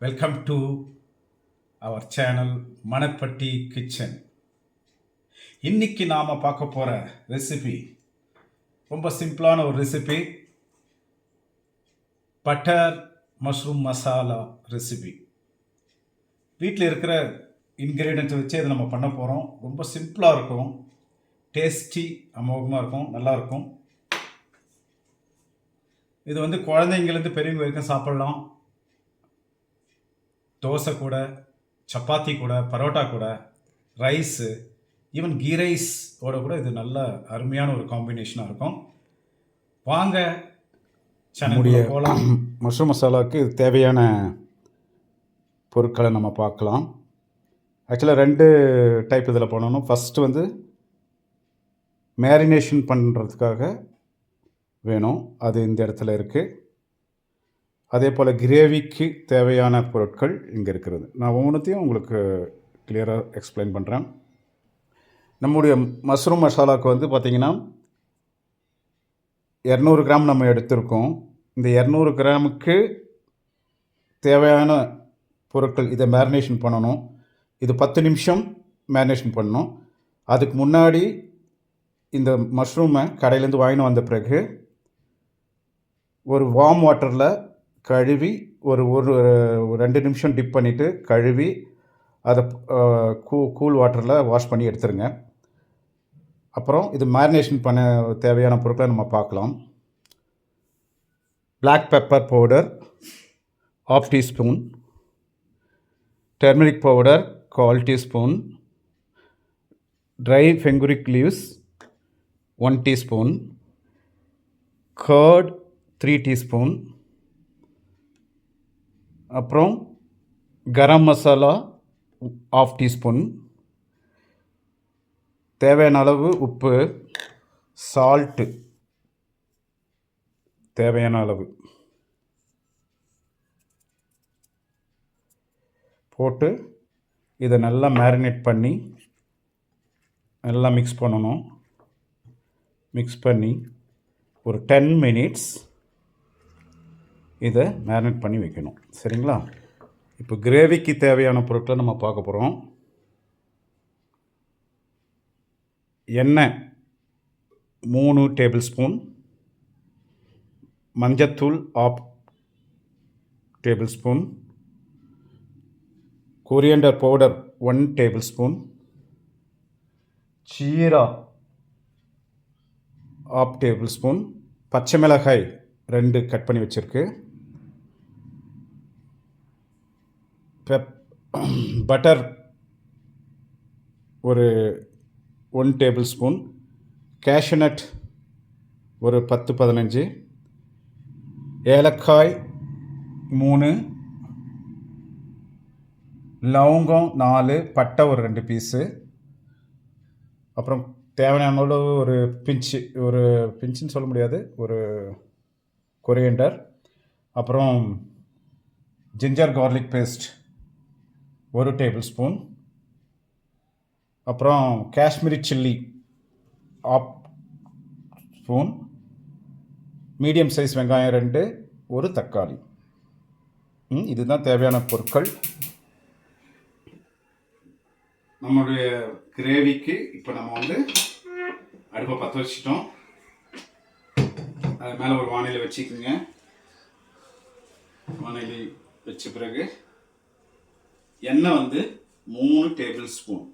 Welcome to our channel Manappatti kitchen. இன்னைக்கு நாம் பார்க்க போகிற ரெசிபி ரொம்ப சிம்பிளான ஒரு recipe, butter mushroom masala recipe. வீட்டில் இருக்கிற இன்க்ரீடியன்ட்ஸ் வச்சு அதை நம்ம பண்ண போகிறோம். ரொம்ப சிம்பிளாக இருக்கும், டேஸ்டி அமோகமாக இருக்கும், நல்லாயிருக்கும். இது வந்து குழந்தைங்கலேருந்து பெரியவங்க வரைக்கும் சாப்பிட்லாம். தோசை கூட, சப்பாத்தி கூட, பரோட்டா கூட, ரைஸு, ஈவன் கீ ரைஸோட கூட இது நல்ல அருமையான ஒரு காம்பினேஷனாக இருக்கும். வாங்க நம்முடைய போகலாம். மஷ்ரூம் மசாலாவுக்கு தேவையான பொருட்களை நம்ம பார்க்கலாம். ஆக்சுவலாக 2 டைப் இதில் பண்ணணும். ஃபஸ்ட்டு வந்து மேரினேஷன் பண்ணுறதுக்காக வேணும், அது இந்த இடத்துல இருக்குது. அதே போல் கிரேவிக்கு தேவையான பொருட்கள் இங்கே இருக்கிறது. நான் ஒவ்வொன்றுத்தையும் உங்களுக்கு கிளியராக எக்ஸ்பிளைன் பண்ணுறேன். நம்முடைய மஷ்ரூம் மசாலாவுக்கு வந்து பார்த்திங்கன்னா 200 கிராம் நம்ம எடுத்திருக்கோம். இந்த 200 கிராமுக்கு தேவையான பொருட்கள், இதை மேரினேஷன் பண்ணணும். இது 10 நிமிஷம் மேரினேஷன் பண்ணணும். அதுக்கு முன்னாடி இந்த மஷ்ரூமை கடையிலேருந்து வாங்கிட்டு வந்த பிறகு ஒரு வார்ம் வாட்டரில் கழுவி ஒரு 2 நிமிஷம் டிப் பண்ணிவிட்டு கழுவி அதை கூல் வாட்டரில் வாஷ் பண்ணி எடுத்துருங்க. அப்புறம் இது மேரினேஷன் பண்ண தேவையான பொருட்களை நம்ம பார்க்கலாம். Black pepper powder 1/2 teaspoon, turmeric powder 1/4 teaspoon, dry fenugreek leaves 1 teaspoon, curd 3 teaspoon, அப்புறம் கரம் மசாலா 1/2 டீஸ்பூன், தேவையான அளவு உப்பு, சால்ட்டு தேவையான அளவு போட்டு இதை நல்லா மேரினேட் பண்ணி நல்லா மிக்ஸ் பண்ணணும். மிக்ஸ் பண்ணி ஒரு 10 மினிட்ஸ் இதை மேரினேட் பண்ணி வைக்கணும். சரிங்களா? இப்போ கிரேவிக்கு தேவையான பொருட்களை நம்ம பார்க்க போகிறோம். எண்ணெய் 3 டேபிள் ஸ்பூன், மஞ்சத்தூள் 1/2 table spoon, coriander powder 1 table spoon, jeera 1/2 table spoon, பச்சை மிளகாய் 2 கட் பண்ணி வச்சுருக்கு, பட்டர் ஒரு 1 டேபிள் ஸ்பூன், கேஷ்யூநட் ஒரு 10-15, ஏலக்காய் 3, லவங்கம் 4, பட்டை ஒரு 2 பீஸு, அப்புறம் தேவையான அளவு ஒரு பிஞ்சுன்னு சொல்ல முடியாது, ஒரு கொரியண்டர், அப்புறம் ginger garlic paste 1 tablespoon, அப்புறம் Kashmiri chilli 1/2 spoon, medium size வெங்காயம் 2, ஒரு தக்காளி. இதுதான் தேவையான பொருட்கள் நம்மளுடைய கிரேவிக்கு. இப்போ நம்ம வந்து அடுப்பை பற்ற வச்சிட்டோம். அது மேலே ஒரு வானிலை வச்சுக்கோங்க. வானிலை வச்ச பிறகு எண்ணெய் வந்து 3 டேபிள் ஸ்பூன்.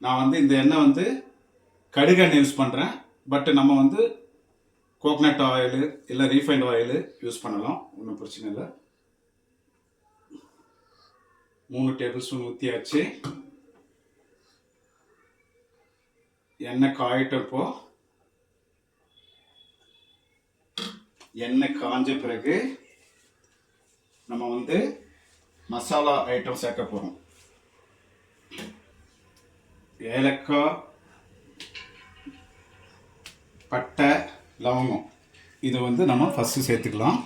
நான் வந்து இந்த எண்ணெய் வந்து கடுகு எண்ணெய் யூஸ் பண்ணுறேன். பட் நம்ம வந்து கோகனட் ஆயில் இல்லை ரீஃபைண்ட் ஆயில் யூஸ் பண்ணலாம், ஒன்றும் பிரச்சனை இல்லை. 3 டேபிள் ஸ்பூன் ஊற்றியாச்சு. எண்ணெய் காயிட்டப்போ எண்ணெய் காஞ்ச பிறகு நம்ம வந்து மசாலா ஐட்டம் சேர்க்க போகிறோம். ஏலக்காய், பட்டை, லவங்கம், இது வந்து நம்ம ஃபஸ்ட்டு சேர்த்துக்கலாம்.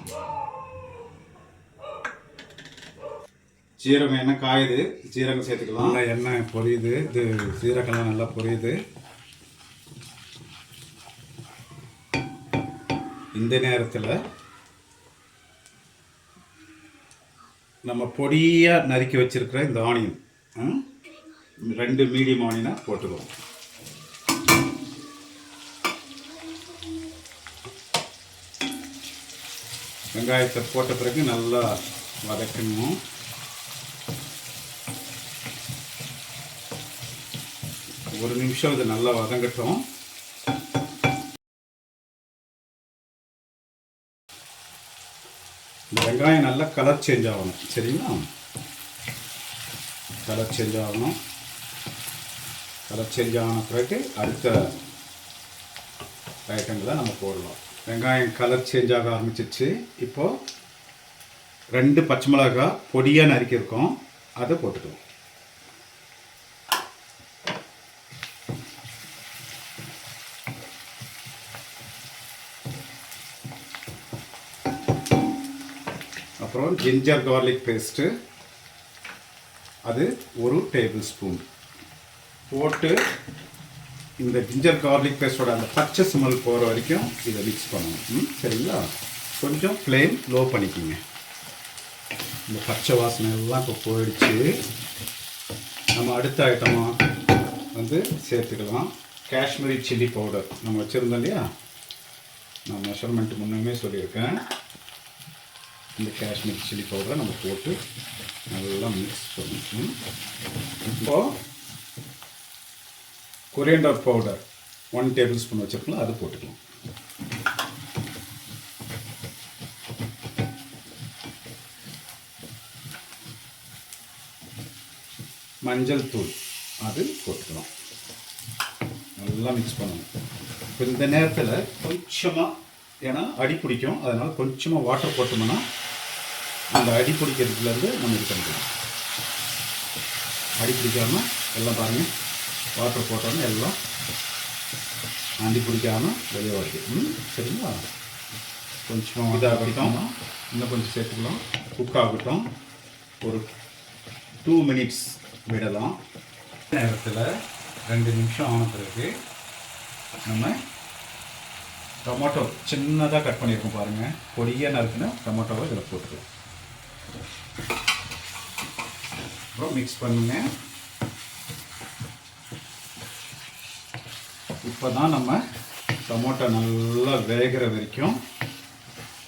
ஜீரகம் எண்ணெய் காயுது, ஜீரகம் சேர்த்துக்கலாம். நல்லா எண்ணெய் பொரியுது, இது ஜீரகம்லாம் நல்லா பொரியுது. இந்த நேரத்தில் நம்ம பொடியாக நறுக்கி வச்சிருக்கிற இந்த ஆனியன் 2 மீடியம் ஆனியனை போட்டுக்குவோம். வெங்காயத்தை போட்ட பிறகு நல்லா வதக்கணும். ஒரு நிமிஷம் இது நல்லா வதங்கட்டும். இந்த வெங்காயம் நல்லா கலர் சேஞ்ச் ஆகணும். சரிங்களா? கலர் சேஞ்ச் ஆகணும். கலர் சேஞ்ச் ஆன பிறகு அடுத்த ஐட்டங்களை நம்ம போடலாம். வெங்காயம் கலர் சேஞ்ச் ஆக ஆரம்பிச்சிச்சு. இப்போது 2 பச்சை மிளகாய் பொடியாக நறுக்கியிருக்கோம், அதை போட்டுக்கலாம். அப்புறம் ஜிஞ்சர் கார்லிக் பேஸ்ட்டு, அது 1 டேபிள் ஸ்பூன் போட்டு இந்த ஜிஞ்சர் கார்லிக் பேஸ்ட்டோட அந்த பச்சை ஸ்மெல் போகிற வரைக்கும் இதை மிக்ஸ் பண்ணணும். சரிங்களா? கொஞ்சம் ஃப்ளேம் லோ பண்ணிக்கோங்க. இந்த பச்சை வாசனை எல்லாம் இப்போ போயிடுச்சு. நம்ம அடுத்த ஐட்டமாக வந்து சேர்த்துக்கலாம் காஷ்மீரி சில்லி பவுடர். நம்ம வச்சுருந்தோம் இல்லையா, நான் மெஷர்மெண்ட் முன்னமே சொல்லியிருக்கேன். இந்த காஷ்மீரி சில்லி பவுடரை நம்ம போட்டு நல்லா மிக்ஸ் பண்ணணும். இப்போது கொரியண்டர் பவுடர் 1 டேபிள் ஸ்பூன் வச்சுருக்கலாம், அது போட்டுக்கலாம். மஞ்சள் தூள் அது போட்டுக்கலாம். நல்லா மிக்ஸ் பண்ணணும். இப்போ இந்த நேரத்தில் கொஞ்சமாக, ஏன்னா அடி பிடிக்கும், அதனால் கொஞ்சமாக வாட்டர் போட்டோம்னா அந்த அடி பிடிக்கிறதுலேருந்து நம்ம இது பண்ணிக்கலாம். அடி பிடிக்காமல் எல்லாம் பாருங்கள், வாட்டர் போட்டோன்னு எல்லாம் அடி பிடிக்காமல் வெளியே வருது. சரிங்களா? கொஞ்சமாக இதாக பிடிக்காம இன்னும் கொஞ்சம் சேர்த்துக்கலாம். குக் ஆகட்டும். ஒரு 2 மினிட்ஸ் விடலாம். நேரத்தில் 2 நிமிஷம் ஆன பிறகு நம்ம டொமேட்டோ சின்னதாக கட் பண்ணியிருக்கோம் பாருங்கள், பொடியாக நறுக்குன்னா டொமேட்டோவை இதில் போட்டுக்கலாம். அப்புறம் மிக்ஸ் பண்ணுங்க. இப்போ தான் நம்ம டொமேட்டோ நல்லா வேகிற வரைக்கும்,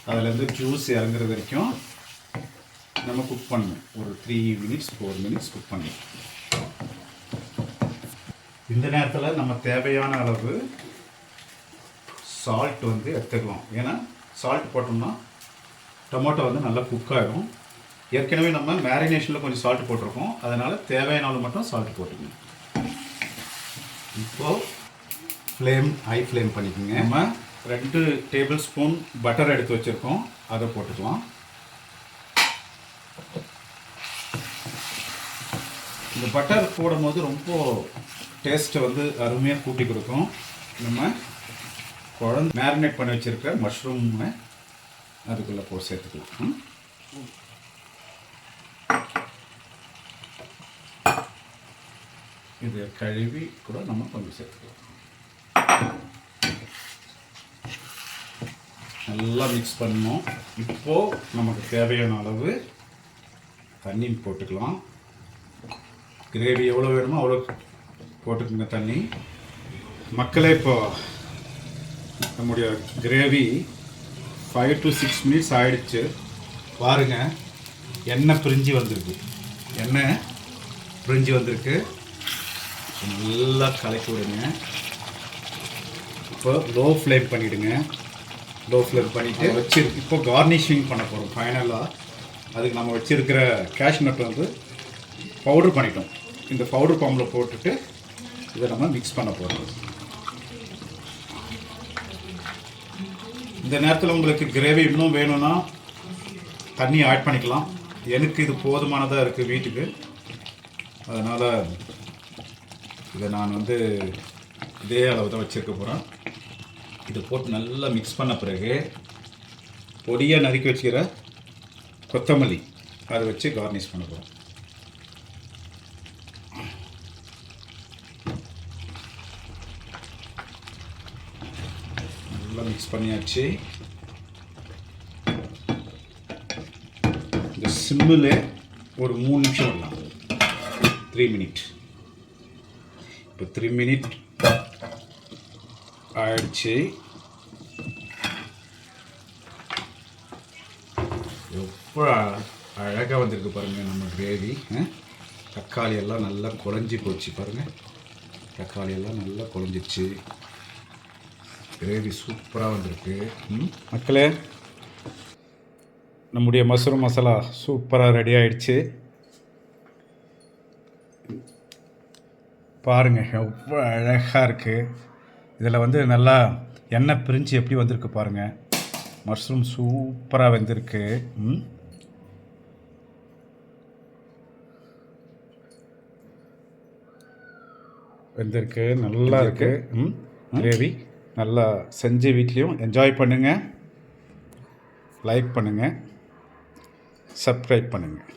அதிலேருந்து ஜூஸ் இறங்குற வரைக்கும் நம்ம குக் பண்ணணும். ஒரு 3 மினிட்ஸ் 4 மினிட்ஸ் குக் பண்ணணும். இந்த நேரத்தில் நம்ம தேவையான அளவு சால்ட் வந்து எடுத்துக்கலாம். ஏன்னா சால்ட் போட்டோம்னா டொமேட்டோ வந்து நல்லா குக் ஆகிடும். ஏற்கனவே நம்ம மேரினேஷனில் கொஞ்சம் சால்ட் போட்டிருக்கோம், அதனால் தேவையான அளவு மட்டும் சால்ட் போட்டுக்கணும். இப்போது ஹை ஃப்ளேம் பண்ணிக்கோங்க. நம்ம 2 டேபிள் ஸ்பூன் பட்டர் எடுத்து வச்சுருக்கோம், அதை போட்டுக்கலாம். இந்த பட்டர் போடும்போது ரொம்ப டேஸ்ட்டை வந்து அருமையாக கூட்டி கொடுக்கும். நம்ம குழம்பு மேரினேட் பண்ணி வச்சுருக்க மஷ்ரூமை அதுக்குள்ளே போட்டு சேர்த்துக்கலாம். இது கழுவி கூட நம்ம கொஞ்சம் சேர்த்துக்கலாம். நல்லா மிக்ஸ் பண்ணணும். இப்போது நமக்கு தேவையான அளவு தண்ணி போட்டுக்கலாம். கிரேவி எவ்வளோ வேணுமோ அவ்வளோ போட்டுக்கோங்க தண்ணி. மக்களே, இப்போ நம்முடைய கிரேவி 5 to 6 மினிட்ஸ் ஆகிடுச்சு. பாருங்கள், எண்ணெய் பிரிஞ்சு வந்திருக்கு. நல்லா கலக்கி விடுங்க. இப்போ லோ ஃப்ளேம் பண்ணிவிடுங்க. லோ ஃப்ளேம் பண்ணிவிட்டு இப்போ கார்னிஷிங் பண்ண போகிறோம். ஃபைனலாக அதுக்கு நம்ம வச்சுருக்கிற கேஷ்நட் வந்து பவுடர் பண்ணிட்டோம். இந்த பவுடர் ஃபார்மில் போட்டுட்டு இதை நம்ம மிக்ஸ் பண்ண போகிறோம். இந்த நேரத்தில் உங்களுக்கு கிரேவி இன்னும் வேணும்னா தண்ணி ஆட் பண்ணிக்கலாம். எனக்கு இது போதுமானதாக இருக்குது வீட்டுக்கு, அதனால் இதை நான் வந்து இதே அளவு தான் வச்சுருக்க போகிறேன். இதை போட்டு நல்லா மிக்ஸ் பண்ண பிறகு பொடியாக நறுக்கி வச்சுக்கிற கொத்தமல்லி அதை வச்சு கார்னிஷ் பண்ண போகிறோம். நல்லா மிக்ஸ் பண்ணியாச்சு. இந்த சிம்மில் ஒரு 3 நிமிஷம் விடலாம். 3 மினிட். இப்போ 3 மினிட் ஆயிடுச்சு. எவ்வளோ அழகாக வந்திருக்கு பாருங்கள் நம்ம கிரேவி. தக்காளி எல்லாம் நல்லா குழஞ்சி போச்சு பாருங்கள். தக்காளி எல்லாம் நல்லா குழஞ்சிச்சு. கிரேவி சூப்பராக வந்திருக்கு. மக்களே, நம்முடைய மஷ்ரூம் மசாலா சூப்பராக ரெடி ஆயிடுச்சு. பாருங்கள் எவ்வளோ அழகாக இருக்குது. இதில் வந்து நல்லா எண்ணெய் பிரிஞ்சு எப்படி வந்திருக்கு பாருங்கள். மஷ்ரூம் சூப்பராக வெந்திருக்கு. வெந்திருக்கு, நல்லா இருக்குது. கிரேவி நல்லா செஞ்சு வீட்லேயும் என்ஜாய் பண்ணுங்கள். லைக் பண்ணுங்கள், சப்ஸ்கிரைப் பண்ணுங்கள்.